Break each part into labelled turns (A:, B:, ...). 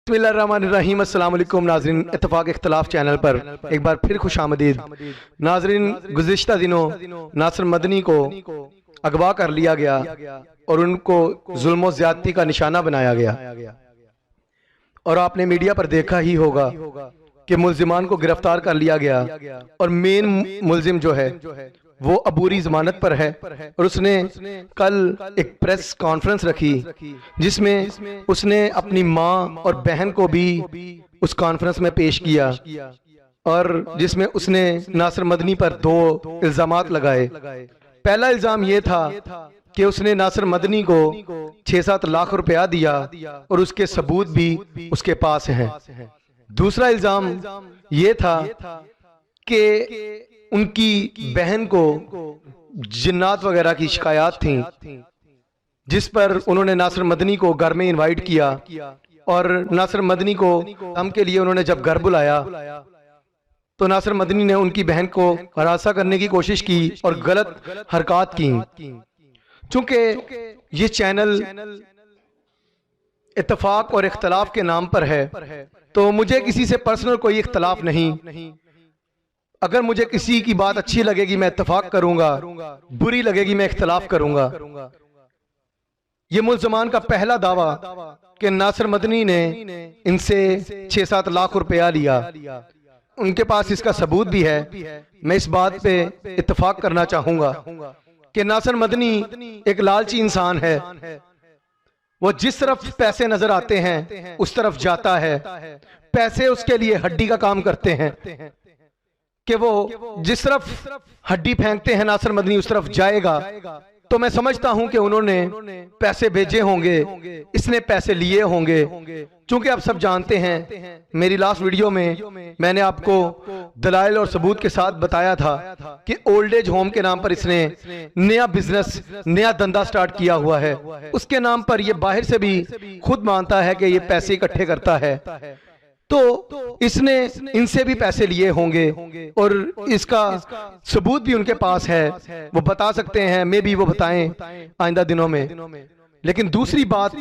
A: बिस्मिल्लाहिर्रहमानिर्रहीम। अस्सलाम वालेकुम नाज़रीन, इत्तफाक इख्तलाफ चैनल पर एक बार फिर खुश आमदीद। नाज़रीन, गुज़िश्ता दिनों नासिर मदनी को अगवा कर लिया गया और उनको जुल्म और ज़्यादती का निशाना बनाया गया। और आपने मीडिया पर देखा ही होगा कि मुल्जिमान को गिरफ्तार कर लिया गया और मेन मुल्जिम जो है वो अबूरी जमानत पर है। और उसने कल एक प्रेस कॉन्फ्रेंस रखी जिसमें उसने अपनी माँ और बहन को भी उस कॉन्फ्रेंस में पेश किया और जिसमें उसने नासिर मदनी पर 2 इल्जामात लगाए। पहला इल्जाम ये था कि उसने नासिर मदनी को 6-7 लाख रुपया दिया और उसके सबूत भी उसके पास हैं। दूसरा इल्जाम ये था कि उनकी बहन को जिन्नात वगैरह की शिकायत थी, जिस पर उन्होंने नासिर मदनी को घर में इनवाइट किया और नासिर मदनी को हम के लिए उन्होंने जब घर बुलाया तो नासिर मदनी ने उनकी बहन को हरासा करने की कोशिश की और गलत हरकत की। चूंकि ये चैनल इत्तफाक और इख्तलाफ के नाम पर है तो मुझे किसी से पर्सनल कोई इख्तलाफ नहीं। अगर मुझे किसी की बात अच्छी लगेगी मैं इत्तफाक करूंगा, बुरी लगेगी मैं इख्तलाफ करूंगा। ये मुल्ज़मान का पहला दावा कि नासिर मदनी ने इनसे 6-7 लाख रुपया लिया, उनके पास इसका सबूत भी है। मैं इस बात पे इत्तफाक करना चाहूंगा कि नासिर मदनी एक लालची इंसान है। वो जिस तरफ पैसे नजर आते हैं उस तरफ जाता है। पैसे उसके लिए हड्डी का काम करते हैं कि वो जिस तरफ हड्डी फेंकते हैं नासिर मदनी उस तरफ जाएगा। तो मैं समझता हूं कि उन्होंने पैसे भेजे होंगे, इसने पैसे लिए होंगे। चूंकि आप सब जानते हैं, मेरी लास्ट वीडियो में मैंने आपको दलाइल और सबूत के साथ बताया था कि ओल्ड एज होम के नाम पर इसने नया बिजनेस, नया धंधा स्टार्ट किया हुआ है। उसके नाम पर ये बाहर से भी खुद मानता है कि ये पैसे इकट्ठे करता है। तो इसने इनसे भी पैसे लिए होंगे और इसका सबूत भी उनके पास है। वो बता सकते हैं, मे भी वो बताएं आइंदा दिनों में। लेकिन दूसरी बात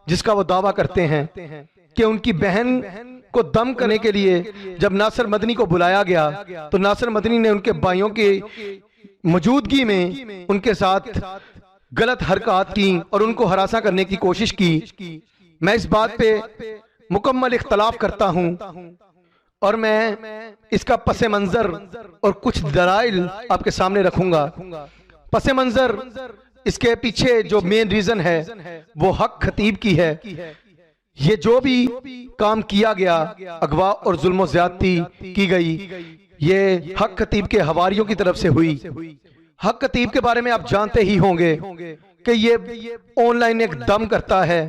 A: जिसका वो दावा करते हैं कि उनकी बहन को दम करने के लिए जब नासिर मदनी को बुलाया गया तो नासिर मदनी ने उनके भाइयों की मौजूदगी में उनके साथ गलत हरकत की और उनको हरासा करने की कोशिश की। मैं इस बात पे मुकम्मल इख्तलाफ करता हूं और मैं इसका पस मंजर और कुछ दलाइल आपके सामने रखूंगा। पस मंजर इसके पीछे जो मेन रीजन है वो हक खतीब की है। ये जो भी काम किया गया, अगवा और जुल्म ज़्यादती की गई, ये हक खतीब के हवारियों की तरफ से हुई। हक खतीब के बारे में आप जानते ही होंगे कि ये ऑनलाइन एक दम करता है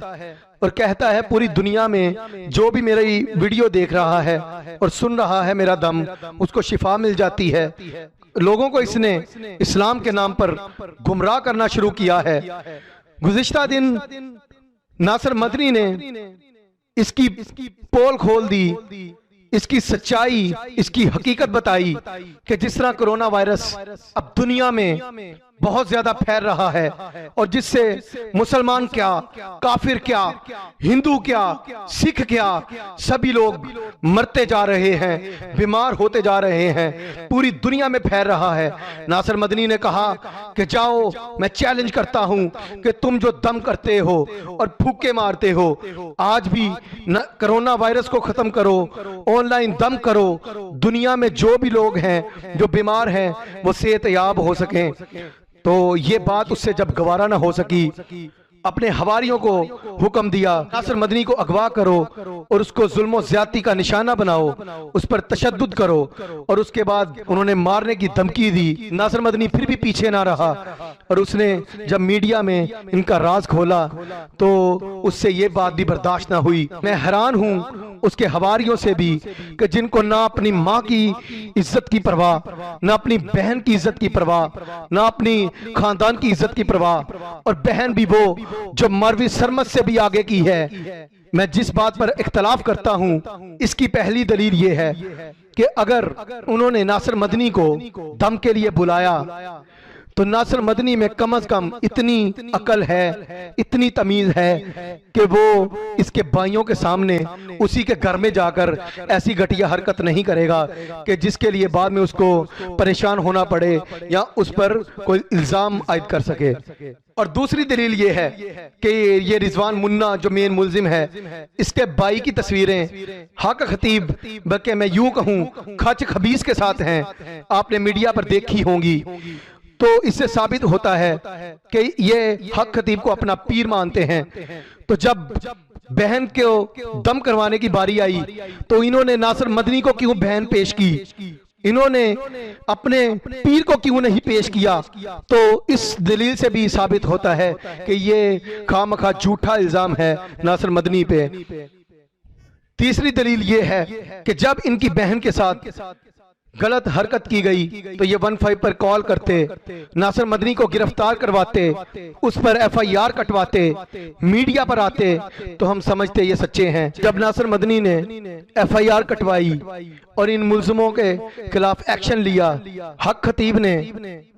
A: और कहता है पूरी दुनिया में जो भी मेरी वीडियो देख रहा है और सुन रहा है मेरा दम, उसको शिफा मिल जाती है। लोगों को इसने इस्लाम के नाम पर गुमराह करना शुरू किया है। गुज़िश्ता दिन नासिर मदनी ने इसकी पोल खोल दी, इसकी सच्चाई, इसकी हकीकत बताई कि जिस तरह कोरोना वायरस अब दुनिया में बहुत ज्यादा फैल रहा है और जिससे मुसलमान क्या, काफिर क्या, हिंदू क्या, सिख क्या, सभी लोग मरते जा रहे हैं, बीमार होते जा रहे हैं, पूरी दुनिया में फैल रहा है। नासिर मदनी ने कहा कि जाओ, मैं चैलेंज करता हूं कि तुम जो दम करते हो और फूके मारते हो, आज भी कोरोना वायरस को खत्म करो, ऑनलाइन दम करो। दुनिया में जो भी लोग हैं जो बीमार हैं वो सेहतयाब हो सकें। तो ये बात उससे जब गवारा ना हो सकी, अपने हवारियों को हुक्म दिया नासिर मदनी को अगवा करो और उसको जुल्म और ज़्यादती का निशाना बनाओ, उस पर तशद्दुद करो। और उसके बाद उन्होंने मारने की धमकी दी। नासिर मदनी फिर भी पीछे ना रहा और उसने जब मीडिया में इनका राज खोला तो उससे ये बात भी बर्दाश्त ना हुई। मैं हैरान हूं उसके हवारियों से भी कि जिनको ना अपनी माँ की इज्जत की परवाह, ना अपनी बहन की इज्जत की परवाह, ना अपनी खानदान की इज्जत की परवाह, और बहन भी वो जो मरवी सरमत से भी आगे की है। मैं जिस बात पर इख्तलाफ करता हूं इसकी पहली दलील ये है कि अगर उन्होंने नासिर मदनी को दम के लिए बुलाया تو ناصر مدنی میں کم از کم اتنی عقل ہے، اتنی تمیز ہے کہ وہ اس کے بھائیوں کے سامنے اسی کے گھر میں جا کر ایسی گھٹیا حرکت نہیں کرے گا کہ جس کے لیے بعد میں اس کو پریشان ہونا پڑے یا اس پر کوئی الزام عائد کر سکے۔ اور دوسری دلیل یہ ہے کہ یہ رضوان منا جو مین ملزم ہے، اس کے بھائی کی تصویریں حق خطیب بلکہ میں یوں کہوں کھچ خبیث کے ساتھ ہیں، آپ نے میڈیا پر دیکھی ہوں گی۔ تو اس سے ثابت ہوتا ہے کہ یہ حق خطیب کو اپنا پیر مانتے ہیں۔ تو جب بہن کو دم کروانے کی باری آئی تو انہوں نے ناصر مدنی کو کیوں بہن پیش کی، انہوں نے اپنے پیر کو کیوں نہیں پیش کیا؟ تو اس دلیل سے بھی ثابت ہوتا ہے کہ یہ خامخواہ جھوٹا الزام ہے ناصر مدنی پہ۔ تیسری دلیل یہ ہے کہ جب ان کی بہن کے ساتھ غلط حرکت کی گئی تو یہ 15 پر کال کرتے، ناصر مدنی کو گرفتار کرواتے، اس پر ایف آئی آر کٹواتے، میڈیا پر آتے تو ہم سمجھتے یہ سچے ہیں۔ جب ناصر مدنی نے ایف آئی آر کٹوائی اور ان ملزموں کے خلاف ایکشن لیا، حق خطیب نے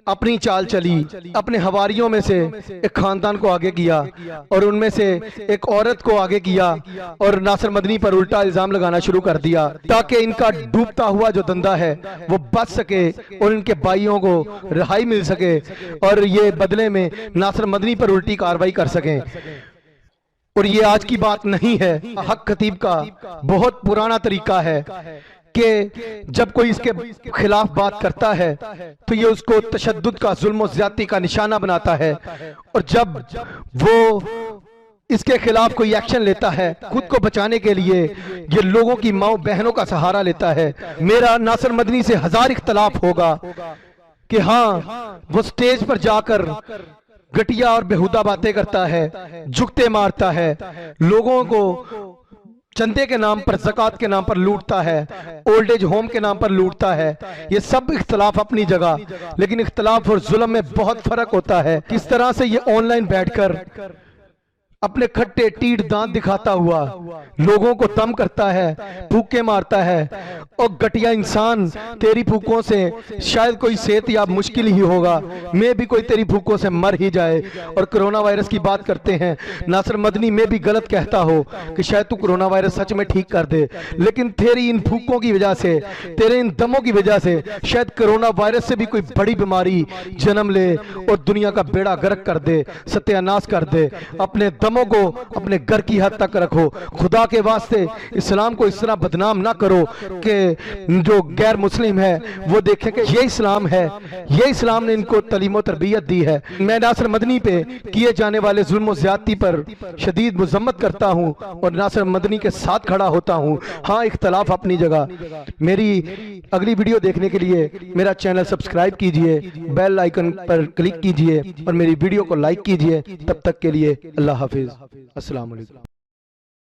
A: اپنی چال چلی، اپنے حواریوں میں سے ایک خاندان کو آگے کیا اور ان میں سے ایک عورت کو آگے کیا اور ناصر مدنی پر الٹا الزام لگانا شروع کر دیا تاکہ ان کا ڈوبتا ہوا جو دھندا ہے وہ بچ سکے اور ان کے بھائیوں کو رہائی مل سکے اور یہ بدلے میں ناصر مدنی پر الٹی کاروائی کر سکیں۔ اور یہ آج کی بات نہیں ہے، حق خطیب کا بہت پرانا طریقہ ہے کہ جب کوئی اس کے خلاف بات کرتا ہے تو یہ اس کو تشدد کا، ظلم و زیادتی کا نشانہ بناتا ہے، اور جب وہ اس کے خلاف کوئی ایکشن لیتا ہے خود کو بچانے کے لیے یہ لوگوں کی ماں بہنوں کا سہارا لیتا ہے۔ میرا ناصر مدنی سے ہزار اختلاف ہوگا کہ ہاں وہ سٹیج پر جا کر گٹیا اور بےہودہ باتیں کرتا ہے، جھکتے مارتا ہے، لوگوں کو چندے کے نام پر، زکوٰۃ کے نام پر لوٹتا ہے، اولڈ ایج ہوم کے نام پر لوٹتا ہے۔ یہ سب اختلاف اپنی جگہ، لیکن اختلاف اور ظلم میں بہت فرق ہوتا ہے۔ کس طرح سے یہ آن لائن بیٹھ کر اپنے کھٹے ٹیٹ دانت دکھاتا ہوا لوگوں کو دم کرتا ہے، پھوکے مارتا ہے، اور گٹیا انسان تیری پھوکوں سے شاید کوئی صحت یاب مشکل ہی ہوگا، میں بھی کوئی تیری پھوکوں سے مر ہی جائے۔ اور کرونا وائرس کی بات کرتے ہیں، ناصر مدنی میں بھی غلط کہتا ہو کہ شاید تو کرونا وائرس سچ میں ٹھیک کر دے، لیکن تیری ان پھوکوں کی وجہ سے، تیرے ان دموں کی وجہ سے شاید کرونا وائرس سے بھی کوئی بڑی بیماری جنم لے اور دنیا کا بیڑا غرق کر دے، ستیہ ناش کر دے۔ اپنے دموں کو اپنے گھر کی حد تک رکھو، خدا کے واسطے اسلام کو اس طرح بدنام نہ کرو کہ جو غیر مسلم ہے وہ دیکھیں کہ یہ اسلام ہے، یہ اسلام نے ان کو تعلیم و تربیت دی ہے۔ میں ناصر مدنی پہ کیے جانے والے ظلم و زیادتی پر شدید مذمت کرتا ہوں اور ناصر مدنی کے ساتھ کھڑا ہوتا ہوں۔ ہاں اختلاف اپنی جگہ۔ میری اگلی ویڈیو دیکھنے کے لیے میرا چینل سبسکرائب کیجئے، بیل آئیکن پر کلک کیجئے اور میری ویڈیو کو لائک کیجئے۔ تب تک کے لیے اللہ حافظ، السلام علیکم۔